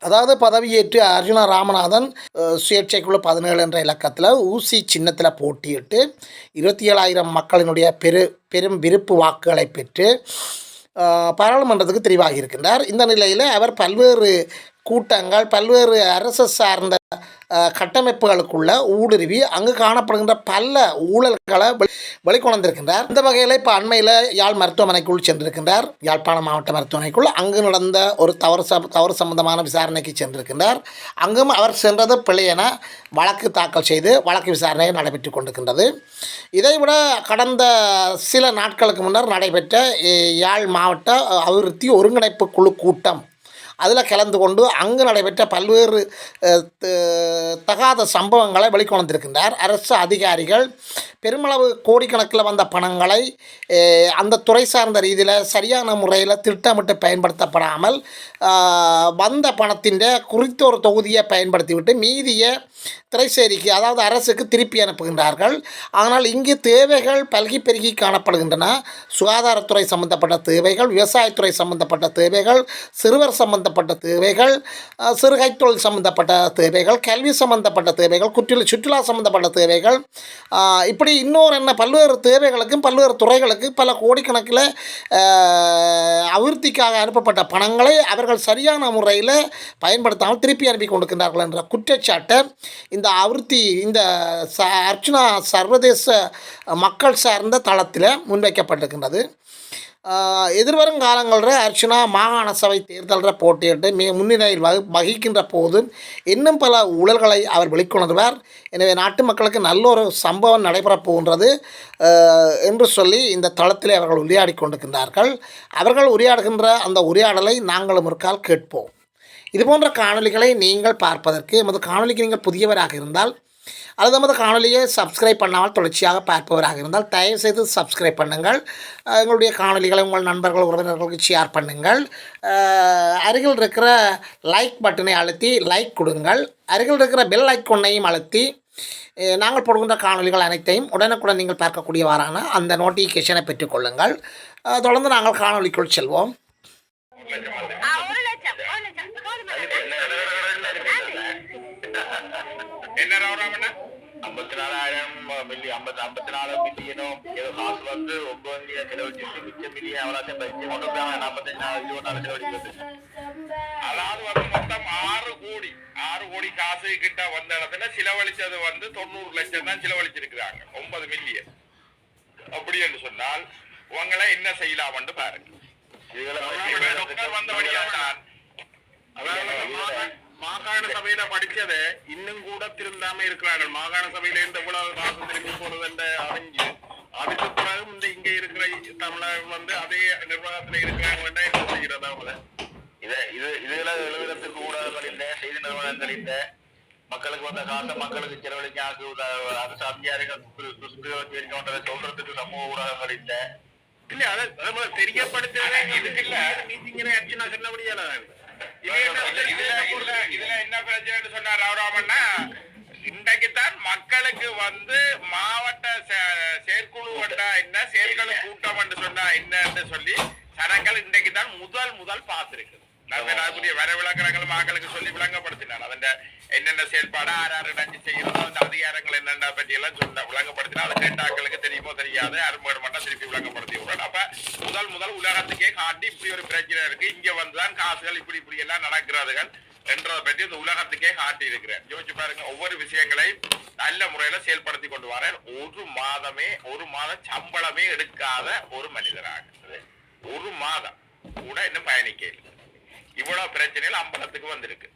அதாவது பதவியேற்று அர்ஜுனா ராமநாதன் சுயேட்சைக்குழு 17 என்ற இலக்கத்தில் ஊசி சின்னத்தில் போட்டியிட்டு 27,000 மக்களினுடைய பெரும் விருப்பு வாக்குகளை பெற்று பாராளுமன்றத்துக்கு தெரிவாகியிருக்கின்றார். இந்த நிலையில் அவர் பல்வேறு கூட்டங்கள், பல்வேறு அரசு சார்ந்த கட்டமைப்புகளுக்குள்ள ஊடுருவி அங்கு காணப்படுகின்ற பல ஊழல்களை வெளிக்கொணர்ந்திருக்கின்றார். இந்த வகையில் இப்போ அண்மையில் யாழ் மருத்துவமனைக்குள் சென்றிருக்கின்றார். யாழ்ப்பாண மாவட்ட மருத்துவமனைக்குள் அங்கு நடந்த ஒரு தவறு சம்பந்தமான விசாரணைக்கு சென்றிருக்கின்றார். அங்கும் அவர் சென்றது பிழையென வழக்கு தாக்கல் செய்து வழக்கு விசாரணை நடைபெற்று கொண்டிருக்கின்றது. இதைவிட கடந்த சில நாட்களுக்கு முன்னர் நடைபெற்ற யாழ் மாவட்ட அபிவிருத்தி ஒருங்கிணைப்பு குழு கூட்டம், அதில் கலந்து கொண்டு அங்கு நடைபெற்ற பல்வேறு தகாத சம்பவங்களை வெளிக்கொணர்ந்திருக்கின்றார். அரசு அதிகாரிகள் பெருமளவு கோடிக்கணக்கில் வந்த பணங்களை அந்த துறை சார்ந்த ரீதியில் சரியான முறையில் திட்டமிட்டு பயன்படுத்தப்படாமல் வந்த பணத்தின் குறித்த ஒரு தொகுதியை பயன்படுத்திவிட்டு மீதியை திரைசேரிக்கு, அதாவது அரசுக்கு திருப்பி அனுப்புகின்றார்கள். ஆனால் இங்கு தேவைகள் பல்கி பெருகி காணப்படுகின்றன. சுகாதாரத்துறை சம்பந்தப்பட்ட தேவைகள், விவசாயத்துறை சம்பந்தப்பட்ட தேவைகள், சிறுவர் சம்பந்தப்பட்ட தேவைகள், சிறுகைத்தொழில் சம்பந்தப்பட்ட தேவைகள், கல்வி சம்பந்தப்பட்ட தேவைகள், சுற்றுலா சம்பந்தப்பட்ட தேவைகள், இப்படி இன்னொரு பல்வேறு தேவைகளுக்கும் பல்வேறு துறைகளுக்கு பல கோடிக்கணக்கில் அபிவிருத்திக்காக அனுப்பப்பட்ட பணங்களை அவர்கள் சரியான முறையில் பயன்படுத்தாமல் திருப்பி அனுப்பி கொண்டிருக்கின்றார்கள் என்ற குற்றச்சாட்டை இந்த அபிவிருத்தி இந்த அர்ச்சனா சர்வதேச மக்கள் சார்ந்த தளத்தில் முன்வைக்கப்பட்டிருக்கின்றது. எதிர்வரும் காலங்களில் அர்ச்சனா மாகாண சபை தேர்தலில் போட்டியிட்டு முன்னிலையில் வகிக்கின்ற போது இன்னும் பல ஊழல்களை அவர் வெளிக்கொணர்வார். எனவே நாட்டு மக்களுக்கு நல்ல ஒரு சம்பவம் நடைபெறப் போகின்றது என்று சொல்லி இந்த தளத்திலே அவர்கள் உரையாடி கொண்டிருக்கின்றார்கள். அவர்கள் உரையாடுகின்ற அந்த உரையாடலை நாங்களும் ஒரு கால் கேட்போம். இதுபோன்ற காணொலிகளை நீங்கள் பார்ப்பதற்கு எமது காணொலிக்கு நீங்கள் புதியவராக இருந்தால் அல்லது நமது காணொலியை சப்ஸ்கிரைப் பண்ணாமல் தொடர்ச்சியாக பார்ப்பவராக இருந்தால் தயவுசெய்து சப்ஸ்கிரைப் பண்ணுங்கள். எங்களுடைய காணொலிகளை உங்கள் நண்பர்கள் உறவினர்களுக்கு ஷேர் பண்ணுங்கள். அருகில் இருக்கிற லைக் பட்டனை அழுத்தி லைக் கொடுங்கள். அருகில் இருக்கிற பெல் ஐக்கோனையும் அழுத்தி நாங்கள் போடுகின்ற காணொலிகள் அனைத்தையும் உடனுக்குடன் நீங்கள் பார்க்கக்கூடியவாறான அந்த நோட்டிஃபிகேஷனை பெற்றுக்கொள்ளுங்கள். தொடர்ந்து நாங்கள் காணொலிக்குள் செல்வோம். என்ன ராவணா 54,000 மில்லியன் 54 மில்லியனும் ஏதோ காசு வந்து 9 செலவழிச்சு மிச்ச மில்லியன் எவ்வளோ பயிற்சி கொண்டு 45,000 செலவழிக்கிறது. அதாவது வந்து மொத்தம் 6 கோடி காசு கிட்ட வந்த இடத்துல செலவழிச்சது வந்து 90 லட்சம் தான் செலவழிச்சிருக்கிறாங்க. 9 மில்லியன் அப்படி என்று சொன்னால் உங்களை என்ன செய்யலாம் என்று பாருங்க. மாகாண சபையில படிச்சதை இன்னும் கூட திருந்தாம இருக்கிறார்கள். மாகாண சபையில இருந்து இவ்வளவு காசு திரும்பி போனது அறிஞ்சு அதுக்கு பிறகு இந்த இங்க இருக்கிற தமிழர்கள் வந்து அதே நிர்வாகத்துல இருக்கிறாங்க என்ன செய்கிறதா அவங்கள இதுல எழுதுறதுக்கு ஊடகங்களில் செய்தி நிறுவனங்களில் மக்களுக்கு வந்த காசை மக்களுக்கு செலவழிக்க அரசு அதிகாரிகள் சொல்றதுக்கு சமூக ஊடகங்களில் இல்ல அதை தெரியப்படுத்துறதே இதுக்கு இல்ல மீட்டிங் அர்ச்சனா சொன்னபடியால இதுல என்ன பிரச்சனை சொன்னார் ராவராமன்னா, இன்றைக்குத்தான் மக்களுக்கு வந்து மாவட்ட செயற்குழு என்ன செயற்குழு கூட்டம் என்று சொன்னா என்னன்னு சொல்லி சனங்கள் இன்றைக்குத்தான் முதல் பார்த்திருக்கு. வர விளக்கங்கள் மக்களுக்கு சொல்லி விளங்கப்படுத்தினார். அதன் என்னென்ன செயல்பாடு ஆறு நஞ்சு செய்யறதோ அந்த அதிகாரங்கள் என்னென்ன பற்றி எல்லாம் சொல்ல விளங்கப்படுத்தினா அது கேட்டாக்களுக்கு தெரியுமோ தெரியாது அரும்பேடு மட்டும் திருப்பி விளங்கப்படுத்தி விடுறோம். அப்ப முதல் உலகத்துக்கே காட்டி இப்படி ஒரு பிரச்சனை இருக்கு, இங்க வந்துதான் காசுகள் இப்படி எல்லாம் நடக்கிறதுகள் என்றதை பற்றி இந்த உலகத்துக்கே காட்டி இருக்கிறேன். யோசிச்சு பாருங்க, ஒவ்வொரு விஷயங்களையும் நல்ல முறையில செயல்படுத்தி கொண்டு வர ஒரு மாதம் சம்பளமே எடுக்காத ஒரு மனிதராக ஒரு மாதம் கூட இன்னும் பயணிக்க இவ்வளவு பிரச்சனைகள் அம்பலத்துக்கு வந்திருக்கு.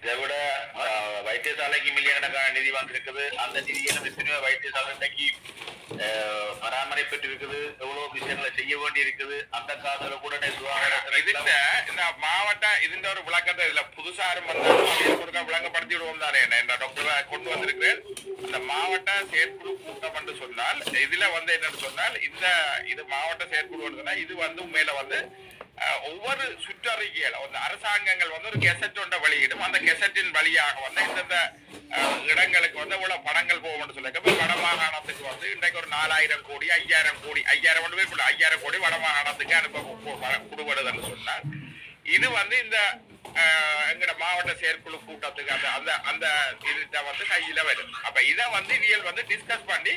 இதை விட வைத்தியசாலைக்கு மில்லியன் கணக்கான நிதி வந்திருக்குது. அந்த நிதியில எத்தனையோ வைத்தியசாலை இன்னைக்கு பராமரிப்பு இருக்குது, எவ்வளவு விஷயங்களை செய்ய வேண்டி இருக்குது. அந்த காலத்துல கூட இந்த மாவட்டம் இதுன்ற ஒரு விளக்கத்தை இதுல புதுசாரும் வந்து விளங்கப்படுத்தி விடுவோம் தானே. என்ன டாக்டர் கொண்டு வந்திருக்கிறேன். இந்த மாவட்ட செயற்குழு கூட்டம் என்று சொன்னால் இதுல வந்து என்னன்னு சொன்னால் இது மாவட்ட செயற்குழு இது வந்து உண்மையில வந்து ஒவ்வொரு சுற்றறிக்கையில வந்து அரசாங்கங்கள் வந்து ஒரு கெசட் ஒன்றை வெளியிடும். அந்த கெசட்டின் வழியாக வந்து இந்தந்த இடங்களுக்கு வந்து இவ்வளவு பணங்கள் போகும் சொல்லிக்க வட மாகாணத்துக்கு வந்து இன்றைக்கு ஒரு 4,000 கோடி 5,000 கோடி 5,000 கோடி வட மாகாணத்துக்கு அனுப்ப கொடுபடுதுன்னு சொன்னார். இது வந்து இந்த எங்கட மாவட்ட செயற்குழு கூட்டத்துக்கு அந்த அந்த அந்த இதை வந்து கையில வரும். அப்ப இதை வந்து இவியல் வந்து டிஸ்கஸ் பண்ணி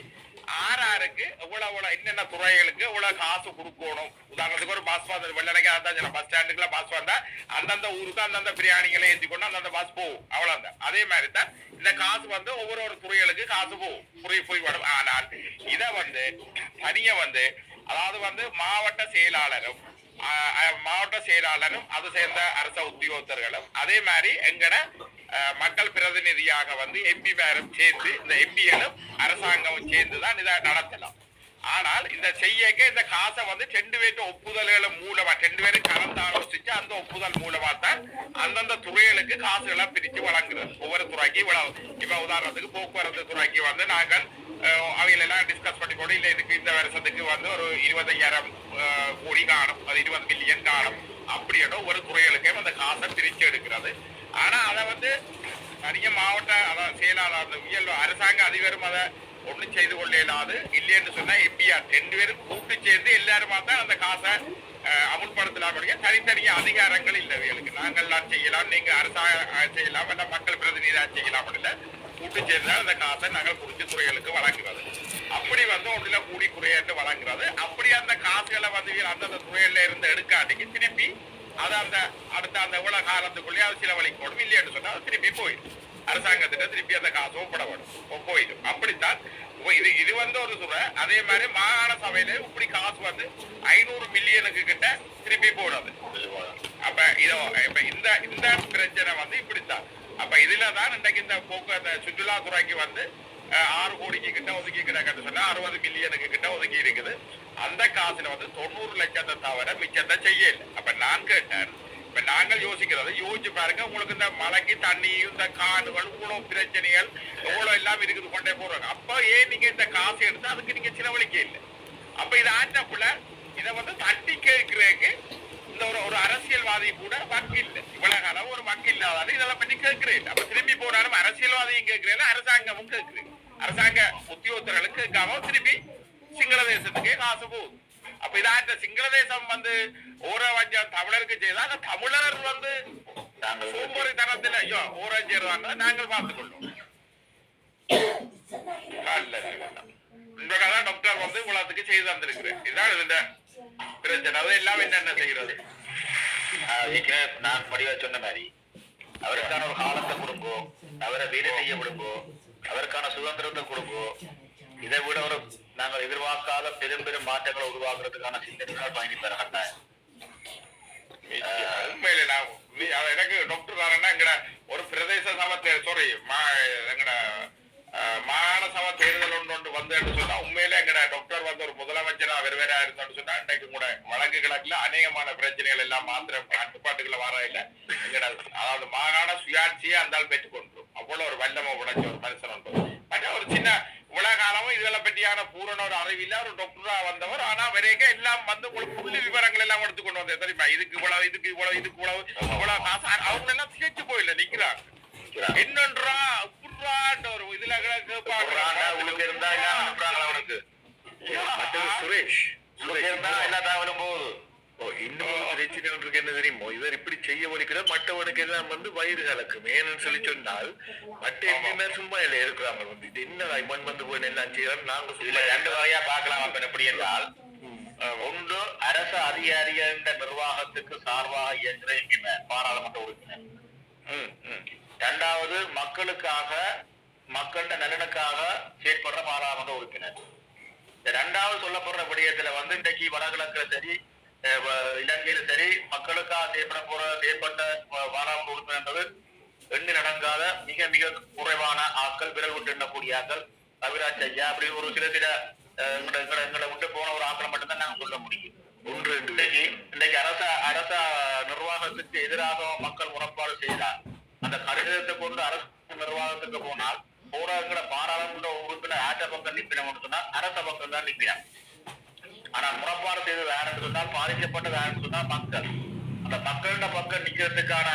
ஆறாருக்கு இவ்வளவு என்னென்ன துறைகளுக்கு இவ்வளவு காசு கொடுக்கணும். உதாரணத்துக்கு ஒரு பஸ் வந்து வெள்ளனைக்கு அதான் பஸ் ஸ்டாண்டுக்குள்ள பஸ் வந்தா அந்தந்த ஊருக்கு அந்தந்த பிரியாணிகளை ஏற்றி கொண்டு அந்தந்த பஸ் போகும், அவ்வளவுதான். அதே மாதிரி தான் இந்த காசு வந்து ஒவ்வொரு துறைகளுக்கு காசு போகும், போய் வரும். ஆனால் இதை வந்து தனிய வந்து அதாவது வந்து மாவட்ட செயலாளரும் அது சேர்ந்த அரச உத்தியோகத்தர்களும் அதே மாதிரி எங்கட மக்கள் பிரதிநிதியாக வந்து எம்பி மேரும் சேர்ந்து இந்த எம்பிகளும் அரசாங்கமும் சேர்ந்துதான் இதை நடத்தலாம். ஆனால் இந்த செய்யக்க இந்த காசை வந்து 2 பேருக்கு ஒப்புதல்களும் மூலமா 2 பேரும் கலந்து ஆலோசிச்சு அந்த ஒப்புதல் மூலமா தான் அந்தந்த துறைகளுக்கு காசுகளை பிரித்து வழங்குறது. ஒவ்வொரு துறைக்கு இவ்வளவு. இப்ப உதாரணத்துக்கு போக்குவரத்து துறைக்கு வந்து நாங்கள் அவைகளெல்லாம் டிஸ்கஸ் பண்ணி கூட இல்லை இதுக்கு இந்த வருஷத்துக்கு வந்து ஒரு 25,000 கோடி காணும், அது 20 மில்லியன் காணும் அப்படின்ற ஒரு துறைகளுக்கே அந்த காசை பிரிச்சு எடுக்கிறது. ஆனா அதை வந்து தனிய மாவட்ட செயலாளர் அரசாங்க அதிபரும் அதை ஒன்றும் செய்து கொள்ள இயலாது. இல்லைன்னு சொன்னா எம்பிஆர் 2 பேரும் கூட்டு சேர்ந்து எல்லாருமா தான் அந்த காசை அமுல்படுத்தலாம். தனித்தனிய அதிகாரங்கள் இல்லவைகளுக்கு நாங்கள்லாம் செய்யலாம், நீங்க அரசாங்கம் செய்யலாம், இல்ல மக்கள் பிரதிநிதியாக செய்யலாம். இல்ல கூட்டு சேர்ந்தால் அந்த காசை நாங்கள் குறிச்ச துறைகளுக்கு வழங்குறது. அப்படி வந்து ஒன்றுல கூடி குறையாட்டு வழங்குறது. அப்படி அந்த காசுகளை வந்து அந்தந்த துறையில இருந்து எடுக்காட்டிக்கு திருப்பி அதை அந்த அடுத்த அந்த எவ்வளவு காலத்துக்குள்ளே அது செலவழிக்கணும். இல்லைன்னு சொன்னா அது திருப்பி போயிடும் அரசாங்கத்திட்ட, திருப்பி அந்த காசு ஒப்படப்படும் போயிடும். அப்படித்தான் இது வந்து ஒரு துறை. அதே மாதிரி மாகாண சபையில இப்படி காசு வந்து 500 மில்லியனுக்கு கிட்ட திருப்பி போடுறது. அப்ப இதோ இப்ப இந்த பிரச்சனை வந்து இப்படித்தான். அப்ப இதுலதான் இன்றைக்கு இந்த போக்குவரத்து சுற்றுலாத்துறைக்கு வந்து 6 கோடிக்கு கிட்ட ஒதுக்கி கிடக்குன்னு சொன்னா 60 மில்லியனுக்கு கிட்ட ஒதுக்கி இருக்குது. அந்த காசுல வந்து 90 லட்சத்தை தவிர மிச்சத்தை செய்யல. அப்ப நான் கேட்டேன், இப்ப நாங்கள் யோசிச்சு பாருங்க, உங்களுக்கு இந்த மழைக்கு தண்ணியும் இந்த காடுகள் இவ்வளவு பிரச்சனைகள் எவ்வளவு எல்லாம் இருக்குது கொண்டே போறாங்க. அப்ப ஏன் நீங்க இந்த காசு எடுத்து அதுக்கு நீங்க செலவழிக்க இல்லை? அப்ப இது ஆற்றப்புல இதை வந்து தட்டி கேட்கிறதுக்கு இந்த ஒரு அரசியல்வாதி கூட வக்கு இல்லை. இவ்வளவு காலம் ஒரு வக்கு இல்லாத இதெல்லாம் பற்றி கேட்கிறேன். அப்ப திரும்பி போனாலும் அரசியல்வாதியும் கேட்கிறேன், அரசாங்கமும் கேட்கிறேன். அரசாங்க உத்தியோகத்தர்களுக்கு கேட்காம திருப்பி சிங்கள தேசத்துக்கே காசு போகுது. அப்ப இதாட்ட சிங்கள தேசம் வந்து ஓரவஞ்சம் தமிழருக்கு செய்தா அந்த தமிழர் வந்து சோம்பொறி தனத்துல ஐயோ ஓரஞ்சேருவாங்க நாங்கள் பார்த்துக் கொள்வோம். டாக்டர் வந்து இவ்வளவுக்கு செய்து தந்திருக்கிறேன். இதுதான் இதுல பிரச்சனை. அது எல்லாம் என்னென்ன செய்யறது? நான் படிவா சொன்ன மாதிரி அவருக்கான ஒரு காலத்தை கொடுங்கோ, அவரை வேலை செய்ய விடுங்கோ, அவருக்கான சுதந்திரத்தை கொடுங்கோ. இதை விட ஒரு நாங்கள் எதிர்பார்க்காத பெரும் பெரும் மாற்றங்களை உருவாக்குறதுக்கான சிந்தனைகள் பயணிப்பார் கட்டாயம். உண்மையில நான் எனக்கு டாக்டர் தாரன்னா எங்கட ஒரு பிரதேச சபை சாரி எங்கட மாகாண சபை தேர்தல் ஒன்று வந்து சொன்னா உண்மையில எங்கட டாக்டர் வந்து ஒரு முதலமைச்சரா வெறுவேறா இருந்தோம்னு சொன்னா இன்றைக்கு கூட வழக்கு கிழக்குல அநேகமான பிரச்சனைகள் எல்லாம் மாத்திரம் கட்டுப்பாட்டுகளை வர இல்லை. எங்கட அதாவது மாகாண சுயாட்சியை அந்தால் பெற்றுக்கொண்டோம். அவ்வளவு ஒரு வல்லமை உடைச்ச ஒரு மனுஷன் உண்டு. மற்ற ஒரு சின்ன உலகாலமும் இதெல்லாம் பற்றியான பூரண ஒரு அறிவில்ல ஒரு டாக்டரா வந்தவர். ஆனா வரைக்கும் எல்லாம் வந்து உங்களுக்கு புள்ளி விவரங்கள் எல்லாம் எடுத்துக்கொண்டு வந்தேன் தெரியுமா? இதுக்கு இவ்வளவு இதுக்கு இவ்வளவு இதுக்கு இவ்வளவு காசு அவங்க எல்லாம் திகைச்சு போயில நிக்கிறாங்க. என்னன்றா புறான்ற ஒரு இதுல உங்களுக்கு இருந்தா அவனுக்கு சுரேஷ் இருந்தா எல்லா தகவலும் போகுது. இன்னும் பிரச்சனை இருக்கு என்ன தெரியுமோ, இவர் இப்படி செய்ய முடிக்கிறார் மற்றவனுக்கு எல்லாம் வந்து வயிறு கலக்கும். ஏன்னு சொல்லி சொன்னால் மற்ற எங்கேயுமே சும்மா இல்லை இருக்கிறாங்க வந்து இது என்னடா இவன் வந்து போய் எல்லாம் செய்யறான்னு நாங்க இல்ல 2 வகையா பார்க்கலாம். அப்ப எப்படி என்றால் ஒன்று அரசு அதிகாரிகள் நிர்வாகத்துக்கு சார்பாக இயங்குற எம்பினர் பாராளுமன்ற உறுப்பினர். 2வது மக்களுக்காக மக்களோட நலனுக்காக செயற்படுற பாராளுமன்ற உறுப்பினர். இந்த 2வது சொல்லப்படுற விடயத்துல வந்து இன்றைக்கு வடகிழக்குல சரி இலங்கையில சரி மக்களுக்காக செயற்பட்ட பாராளுமன்ற உறுப்பினர் எண்ணி நடங்காத மிக மிக குறைவான ஆட்கள், விரல் விட்டு எண்ணக்கூடிய ஆட்கள். கவிராஜ் ஐயா அப்படி ஒரு சில எங்களை விட்டு போன ஒரு ஆட்களை மட்டும்தான் நாங்க சொல்ல முடியும். இன்றைக்கு அரச நிர்வாகத்துக்கு எதிராக மக்கள் முறைப்பாடு செய்தார். அந்த கடிதத்தை கொண்டு அரசு நிர்வாகத்துக்கு போனால் போராடுகிற பாராளுமன்ற உறுப்பினர் ஆட்ட பக்கம் நிற்பினோம் சொன்னா அரச பக்கம் தான் நிற்கிறார். ஆனா முறைப்பாடு செய்தது யாருன்னு சொன்னால் பாதிக்கப்பட்டது யாருன்னு சொன்னா மக்கள். அந்த மக்களோட பக்கம் நிக்கிறதுக்கான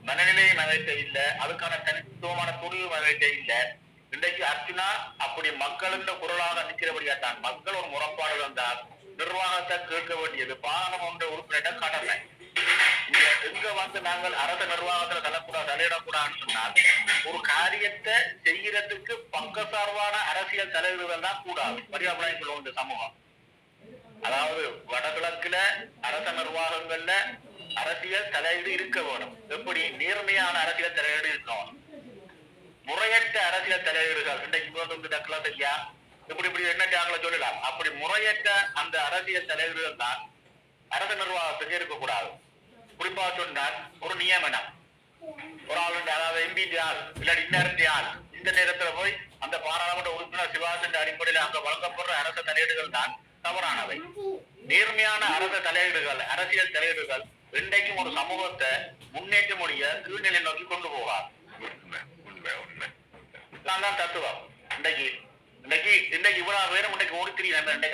மனநிலையை நகைக்க இல்லை, அதுக்கான தனித்துவமான துணிவு நகைக்க இல்லை. இன்றைக்கு அர்ச்சனா அப்படி மக்களுக்கு குரலாக நிற்கிறபடியாட்டான். மக்கள் ஒரு முறைப்பாடு வந்தால் நிர்வாகத்தை கேட்க வேண்டியது பாராளுமன்ற உறுப்பினர்கிட்ட கடமை. எங்க வந்து நாங்கள் அரச நிர்வாகத்துல தலையிடக்கூடாதுன்னு சொன்னால் ஒரு காரியத்தை செய்யறதுக்கு பக்கசார்பான அரசியல் தலைவர்கள் தான் கூடாது மரியாதை இந்த சமூகம். அதாவது வடகிழக்குல அரச நிர்வாகங்கள்ல அரசியல் தலையீடு இருக்க வேணும். எப்படி நேர்மையான அரசியல் தலையீடு இருக்கணும். முறையற்ற அரசியல் தலைவர்கள் இன்றைக்கு வந்து டக்கலா சரியா இப்படி என்ன ஆகல சொல்லலாம். அப்படி முறையற்ற அந்த அரசியல் தலைவர்கள் தான் அரச நிர்வாகத்துக்கு இருக்கக்கூடாது. குறிப்பா சொன்னால் ஒரு நியமனம், ஒரு ஆள் அதாவது எம்பி ஆள் இல்லாட்டி இன்னரண்டி ஆள் இந்த நேரத்துல போய் அந்த பாராளுமன்ற உறுப்பினர் சிவாசன் அடிப்படையில் அங்க வழங்கப்படுற அரச தலையீடுகள் தான் தவறானவை. நேர்மையான அரச தலையீடுகள் அரசியல் தலையீடுகள் இன்றைக்கும் ஒரு சமூகத்தை முன்னேற்ற முடிய கீழ்நிலை நோக்கி கொண்டு போகாது. தான் தத்துவம். இன்னைக்கு இவ்வளவு பேரும் இன்னைக்கு ஓடித்திரி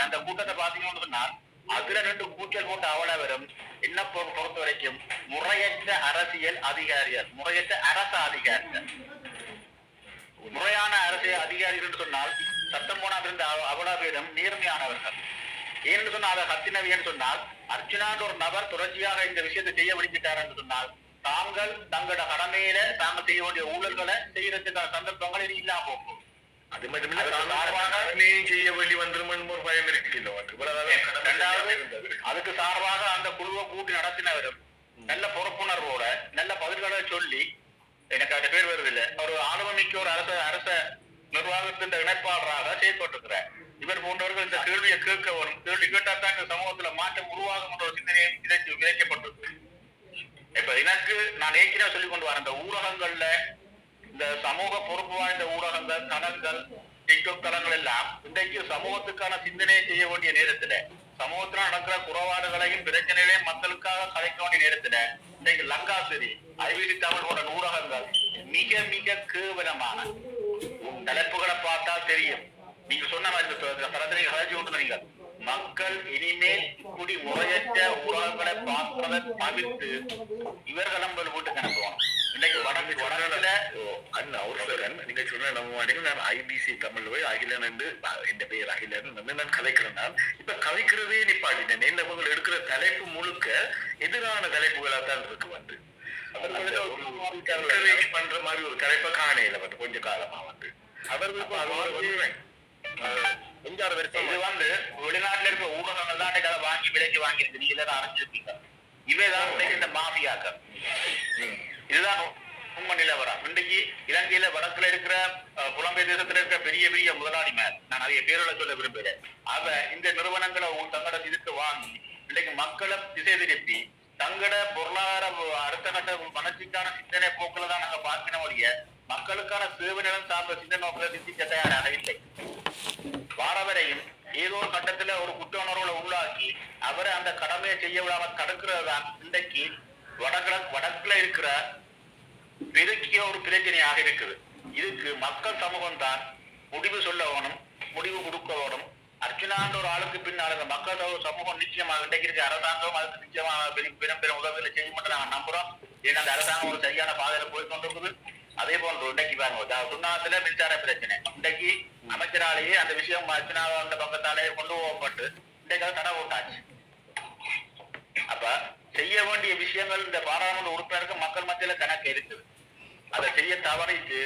அந்த கூட்டத்தை பாத்தீங்கன்னு சொன்னால் அதுல 2 கூச்சல் போட்டு அவள வரும். என்ன பொறுத்த வரைக்கும் முறையற்ற அரசியல் அதிகாரிகள், முறையற்ற அரச அதிகாரிகள், முறையான அரசியல் அதிகாரிகள் என்று சொன்னால் சட்டம் போனா இருந்த அவ்வளவு பேரும் நேர்மையானவர்கள். ஏன்னு சொன்னா அதை கத்தினவின்னு சொன்னால் அர்ச்சனான்ற ஒரு நபர் தொடர்ச்சியாக இந்த விஷயத்தை செய்ய விடுவிட்டார் என்று சொன்னால் தாங்கள் தங்களோட கடமையில தாங்கள் செய்ய வேண்டிய ஊழல்களை செய்யறதுக்கான சந்தர்ப்பங்கள் இது இல்லாம போகும். அது மட்டும் செய்ய வேண்டி வந்துரும் ஒரு பயம் இருக்கு. அதுக்கு சார்பாக அந்த குழுவை கூட்டி நடத்தினவரும் நல்ல பொறுப்புணர்வோட நல்ல பதில்களை சொல்லி எனக்கு அது பேர் வருது இல்ல ஒரு ஆளுமிக்க ஒரு அரச நிர்வாகத்தின் இணைப்பாளராக செயல்பட்டிருக்கிறார். இவர் போன்றவர்கள் இந்த கேள்வியை கேட்க வரும். கேள்வி கேட்டாத்தான் இந்த சமூகத்துல மாற்றம் உருவாகும் என்ற ஒரு சிந்தனையை விதைக்கப்பட்டிருக்கு. இப்ப எனக்கு நான் ஏற்கனவே சொல்லிக் கொண்டு வரேன். இந்த ஊடகங்கள்ல இந்த சமூக பொறுப்பு வாய்ந்த ஊடகங்கள் தளங்கள் டிக்டாக் தளங்கள் எல்லாம் இன்றைக்கு சமூகத்துக்கான சிந்தனையை செய்ய வேண்டிய நேரத்துல சமூகத்துல நடக்கிற குறைபாடுகளையும் பிரச்சனைகளையும் மக்களுக்காக கலைக்க வேண்டிய நேரத்துல இன்றைக்கு லங்காசிரி ஐவிடி தமிழ் போன்ற ஊடகங்கள் மிக மிக கேவலமான தலைப்புகளை பார்த்தா தெரியும். நீங்க சொன்ன மாதிரி தரத்தினை கலைச்சு கொண்டு மக்கள் இனிமேல் இப்படி முறையற்ற ஊடகங்களை பார்ப்பதை தவிர்த்து இவர்கள் நம்ம வீட்டுக்கு அனுப்புவாங்க. இன்னைக்கு வடக்குல அண்ணா அவசரன் நீங்க சொன்ன நம்ம மாட்டீங்க. நான் ஐபிசி தமிழ் போய் அகிலன் என்று என் பெயர் அகிலன் வந்து நான் கலைக்கிறேன். நான் இப்ப கலைக்கிறதே நிப்பாட்டினேன். என்ன எடுக்கிற தலைப்பு முழுக்க எதிரான தலைப்புகளா தான் இருக்கு. வந்து பண்ற மாதிரி ஒரு தலைப்பை காணையில வந்து கொஞ்ச காலமா வந்து அவர்கள் இது வந்து வெளிநாட்டுல இருக்க ஊடகங்கள் தான் அதை வாங்கி விலைக்கு வாங்கியிருக்கு. நீங்க எல்லாரும் அரைஞ்சிருக்கீங்க. இவைதான் இந்த மாஃபியாக்கள். இதுதான் உண்மை நிலவரம். இன்றைக்கு இலங்கையில வடக்குல இருக்கிற புலம்பெயர் தேசத்துல இருக்கிற பெரிய பெரிய முதலாளி மேல் நான் நிறைய பேரோட சொல்ல விரும்புகிறேன். அவ இந்த நிறுவனங்களை தங்களோட இதுக்கு வாங்கி இன்றைக்கு மக்களை திசை திருப்பி தங்களோட பொருளாதார அடுத்த கட்ட வளர்ச்சிக்கான சிந்தனை போக்குல தான் நாங்க பார்க்கணும். ஒழிய மக்களுக்கான சேவை நிலம் சார்ந்த சிந்தனை நோக்கில சிந்திக்க தயாராக இல்லை. வாரவரையும் ஏதோ ஒரு கட்டத்துல ஒரு குற்ற உணர்வுகளை உள்ளாக்கி அவரை அந்த கடமையை செய்ய விடாம தடுக்கிறது தான் இன்றைக்கு வடக்குல இருக்கிற பெருக்கிய ஒரு பிரச்சனையாக இருக்குது. இதுக்கு மக்கள் சமூகம் தான் முடிவு சொல்ல வேணும், முடிவு கொடுக்க வேணும். அர்ச்சனான்ற ஒரு ஆளுக்கு பின்னால் அந்த மக்கள் சமூகம் நிச்சயமாக இன்றைக்கு இருக்க அரசாங்கம் அதுக்கு நிச்சயமாக பெரும் பெரும் உதவிகளை செய்ய மட்டும் நாங்கள் நம்புறோம். ஏன்னா அந்த அரசாங்கம் ஒரு சரியான பாதையில போய் கொண்டிருக்குது. அதே போன்று இன்றைக்கு பாருங்க சுண்ணாத்துல மின்சார பிரச்சனை இன்றைக்கு அமைச்சராலேயே அந்த விஷயம் அர்ச்சனா அந்த பக்கத்தாலேயே கொண்டு போகப்பட்டு இன்றைக்கு அதை தடை போட்டாச்சு. அப்ப செய்ய வேண்டிய விஷயங்கள் இந்த பாராளுமன்ற உறுப்பினருக்கு மக்கள் மத்தியில கணக்கு இருக்குது. அதை செய்ய தவறிட்டு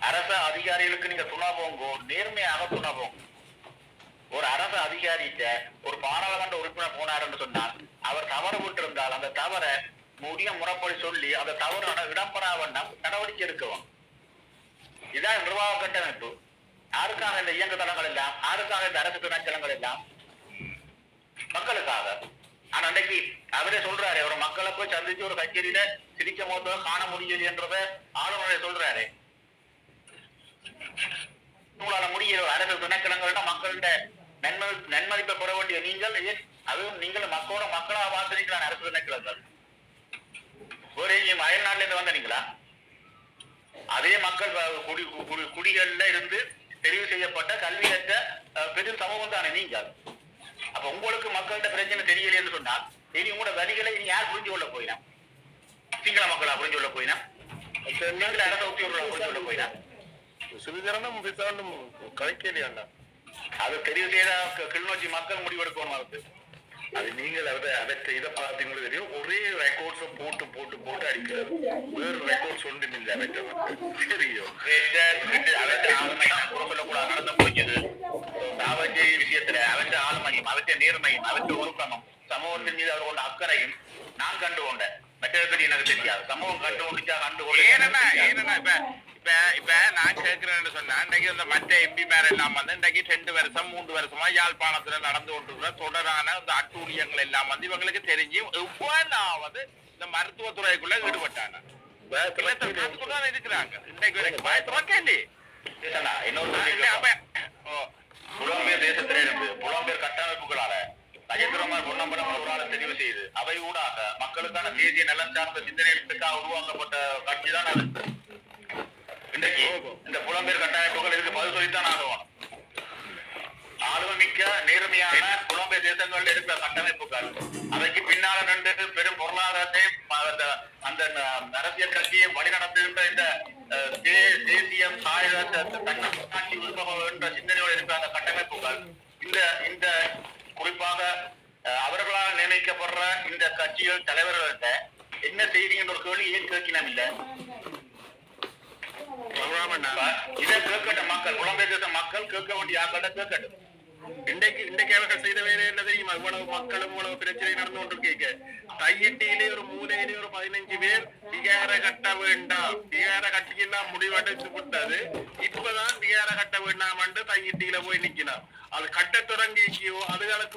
அரச அதிகாரிகளுக்கு நீங்க துணை போங்கோ, நேர்மையாக துணை போங்க. ஒரு அரசு அதிகாரிட்ட ஒரு பாராளுமன்ற உறுப்பினர் போனாருன்னு சொன்னால் அவர் தவறு விட்டு இருந்தால் அந்த தவறை முடிய முறைப்படி சொல்லி அந்த தவறு இடம்பெறா வண்ணம் நடவடிக்கை எடுக்கவும். இதுதான் நிர்வாக கட்டமைப்பு. யாருக்காக இந்த இயங்க தளங்கள் எல்லாம், யாருக்காக இந்த அரசு துணைத்தளங்கள் எல்லாம்? மக்களுக்காக. ஆனா அன்றைக்கு அவரே சொல்றாரு, ஒரு மக்களை போய் சந்திச்சு ஒரு கச்சேரியில சிரிக்க போத காண முடியல என்றத ஆளுநரை சொல்றாரு. உங்களால முடியல அரசு துணைக்கிழங்கள்னா மக்கள்கிட்ட நன்மதிப்பை பெற வேண்டிய நீங்கள் அதுவும் நீங்கள் மக்களாக வாசிக்கலாம். அரசு துணைக்கிழங்கள் ஒரு அயல் நாட்டுல இருந்து வந்தீங்களா? அதே மக்கள் குடிகள்ல இருந்து தெரிவு செய்யப்பட்ட கல்வியற்ற பெரும் சமூகம் தானே நீங்கள். அப்ப உங்களுக்கு மக்கள்கிட்ட பிரச்சனை தெரியல என்று சொன்னால் இனி உங்களோட வழிகளை இனி யார் புரிஞ்சு கொள்ள போயினா? சிங்கள மக்களா புரிஞ்சு கொள்ள போயினா? அரச உத்தியோகர்களா புரிஞ்சு கொள்ள போயினா? சிறிதரனும் கலைக்கலையாண்டா அது தெரிவு செய்த கிளிநொச்சி மக்கள் முடிவெடுக்கணும். அதுக்கு அது நீங்கள் அவற்றை இதை பார்த்தீங்களும் தெரியும், ஒரே ரெக்கார்ட்ஸை போட்டு போட்டு போட்டு அடிக்கிறது. வேறு ரெக்கார்ட்ஸ் ஒன்றும் இல்லை அவற்றை தெரியும். சொல்லக்கூடாது நடந்து போய்க்குது. அவற்றை விஷயத்துல அவற்றை ஆளுமையும் அவற்றை நேர்மையும் அவற்றை ஒழுக்கமும் சமூகத்தின் மீது அவர்களோட அக்கறையும் நான் கண்டு கொண்டேன். மற்றதை பற்றி எனக்கு தெரியாது. சமூகம் கண்டு கொண்டுச்சா கண்டு ஏன்னா இப்ப நான் கேட்கிறேன்னு சொன்னா இன்னைக்கு இந்த மற்ற எம்பி மேல எல்லாம் வந்து இன்னைக்கு 2 வருஷம் 3 வருஷமா யாழ்ப்பாணத்துல நடந்து கொண்டிருக்கிற தொடரான இந்த அட்டூழியங்கள் எல்லாம் வந்து இவங்களுக்கு தெரிஞ்சு எவ்வளவு இந்த மருத்துவத்துறைக்குள்ள ஈடுபட்டாங்க இருக்கிறாங்க. இன்னைக்கு வரைக்கும் புலம்பெயர் தேசத்திலே இருந்து புலம்பெயர் கட்டமைப்புகளால கஜேந்திரமார் பொன்னம்பலம் ஒரு தெரிவு செய்து அவை ஊடாக மக்களுக்கான தேசிய நலன் சார்ந்த சிந்தனைகளுக்காக உருவாக்கப்பட்ட கட்சி தான் அது. இன்றைக்கு இந்த புலம்பெயர் கட்டமைப்புகள் இதுக்கு பதில் சொல்லித்தான் ஆகணும். ஆளுமிக்க நேர்மையான புலம்பெயர் தேசங்களில் இருக்கிற கட்டமைப்புகள் அவைக்கு பின்னால நின்று பெரும் பொருளாதாரத்தை அந்த அரசியல் கட்சியை வழிநடத்துகின்ற இந்த தேசியம் தன்னாட்சி உருவகம் என்ற சிந்தனையோடு இருக்கிற அந்த கட்டமைப்புகள் இந்த குறிப்பாக அவர்களால் நியமிக்கப்படுற இந்த கட்சிகள் தலைவர்கள்ட்ட என்ன செய்வீங்கன்ற ஒரு கேள்வி ஏன் கேட்கணும் இல்ல? இதை கேட்கட்டும் மக்கள், புலம்பெயர் தேச மக்கள் கேட்க வேண்டிய ஆக்கள்கிட்ட கேட்கட்டும். இன்றைக்கு அவர்கள் செய்த வேலை என்ன தெரியுமா? இவ்வளவு மக்களும் இவ்வளவு பிரச்சனை நடந்து கொண்டிருக்கீங்க. தையிட்டியிலே ஒரு மூலையிலே ஒரு 15 பேர் திகார கட்ட வேண்டாம், திகார கட்டியெல்லாம் முடிவடைந்து விட்டது. இப்பதான் திகார கட்ட வேண்டாம் என்று தையிட்டியில போய் நிக்கணும். அது கட்ட தொடங்கியோ அதுகளுக்கு